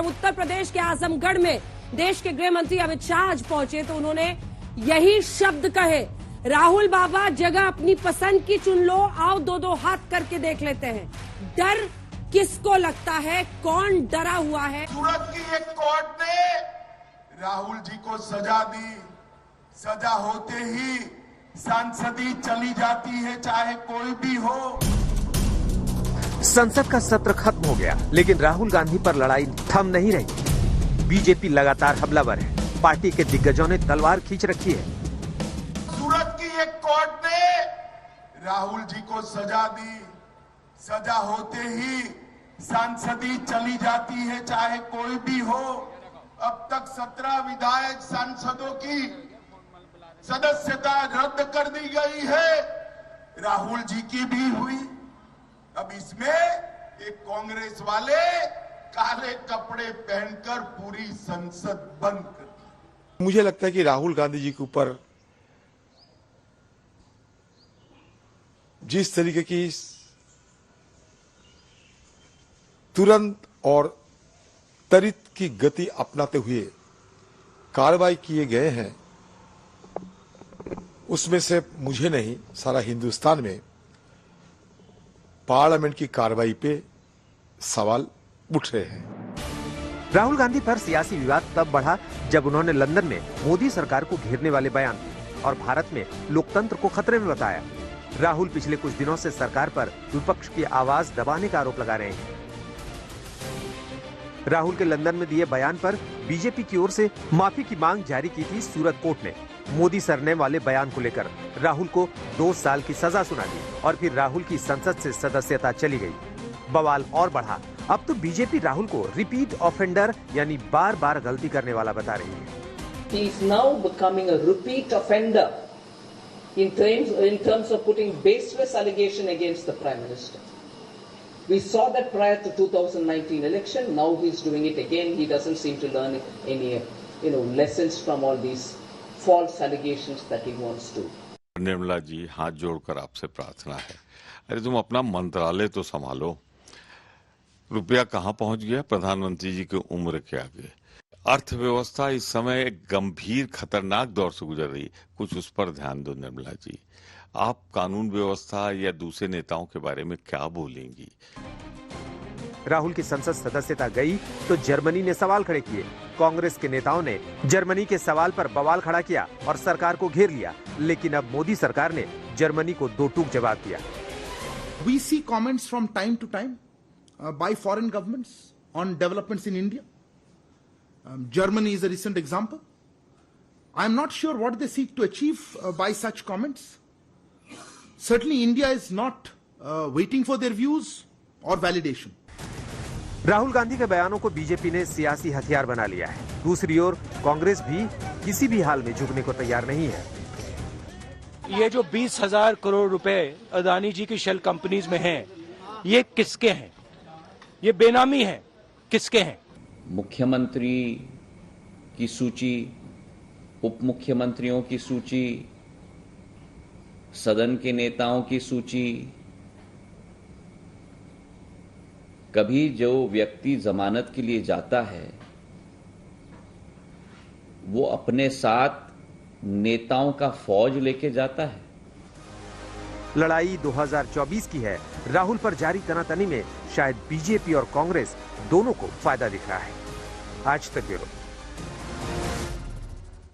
जब उत्तर प्रदेश के आजमगढ़ में देश के गृह मंत्री अमित शाह आज पहुंचे तो उन्होंने यही शब्द कहे, राहुल बाबा जगह अपनी पसंद की चुन लो, आओ दो दो हाथ करके देख लेते हैं। डर किसको लगता है, कौन डरा हुआ है? सूरत की एक कोर्ट ने राहुल जी को सजा दी। सजा होते ही सांसदी चली जाती है, चाहे कोई भी हो। संसद का सत्र खत्म हो गया, लेकिन राहुल गांधी पर लड़ाई थम नहीं रही। बीजेपी लगातार हमलावर है, पार्टी के दिग्गजों ने तलवार खींच रखी है। सूरत की एक कोर्ट ने राहुल जी को सजा दी। सजा होते ही सांसदी चली जाती है, चाहे कोई भी हो। अब तक 17 विधायक सांसदों की सदस्यता रद्द कर दी गई है, राहुल जी की भी हुई। अब इसमें एक कांग्रेस वाले काले कपड़े पहनकर पूरी संसद बंद कर दी। मुझे लगता है कि राहुल गांधी जी के ऊपर जिस तरीके की तुरंत और त्वरित की गति अपनाते हुए कार्रवाई किए गए हैं, उसमें से मुझे नहीं, सारा हिंदुस्तान में पार्लियामेंट की कार्रवाई पे सवाल उठ रहे हैं। राहुल गांधी पर सियासी विवाद तब बढ़ा जब उन्होंने लंदन में मोदी सरकार को घेरने वाले बयान और भारत में लोकतंत्र को खतरे में बताया। राहुल पिछले कुछ दिनों से सरकार पर विपक्ष की आवाज दबाने का आरोप लगा रहे हैं। राहुल के लंदन में दिए बयान पर बीजेपी की ओर से माफी की मांग जारी की थी सूरत कोर्ट ने। मोदी सरने वाले बयान को लेकर राहुल को 2 साल की सजा सुना दी और फिर राहुल की संसद से सदस्यता चली गई। बवाल और बढ़ा। अब तो बीजेपी राहुल को रिपीट ऑफेंडर यानी बार बार गलती करने वाला बता रही है। He is now becoming a repeat offender in terms of putting baseless allegation against the Prime Minister. We saw that prior to 2019 election. Now he is doing it again. He doesn't seem to learn any, lessons from all these false allegations that he wants to. Nirmala ji, हाथ जोड़कर आपसे प्रार्थना है, अरे तुम अपना मंत्रालय तो संभालो। रुपया कहाँ पहुंच गया प्रधानमंत्री जी की उम्र के आगे। अर्थव्यवस्था इस समय एक गंभीर खतरनाक दौर से गुजर रही, कुछ उस पर ध्यान दो निर्मला जी। आप कानून व्यवस्था या दूसरे नेताओं के बारे में क्या बोलेंगी? राहुल की संसद सदस्यता गई तो जर्मनी ने सवाल खड़े किए। कांग्रेस के नेताओं ने जर्मनी के सवाल पर बवाल खड़ा किया और सरकार को घेर लिया, लेकिन अब मोदी सरकार ने जर्मनी को दो टूक जवाब दिया। We see comments from time to time by foreign governments on developments in India. Germany is a recent example. I am not sure what they seek to achieve by such comments. Certainly India is not waiting for their views or validation. Rahul Gandhi के बयानों को BJP ने सियासी हथियार बना लिया है। दूसरी ओर कांग्रेस भी किसी भी हाल में झुकने को तैयार नहीं है। ये जो 20,000 करोड़ रुपए अदानी जी की शेल कंपनीज में हैं, ये किसके हैं? ये बेनामी हैं, किसके हैं? मुख्यमंत्री की सूची, उप मुख्यमंत्रियों की सूची, सदन के नेताओं की सूची। कभी जो व्यक्ति जमानत के लिए जाता है वो अपने साथ नेताओं का फौज लेके जाता है। लड़ाई 2024 की है। राहुल पर जारी तनातनी में शायद बीजेपी और कांग्रेस दोनों को फायदा दिख रहा है। आज तक ब्यूरो।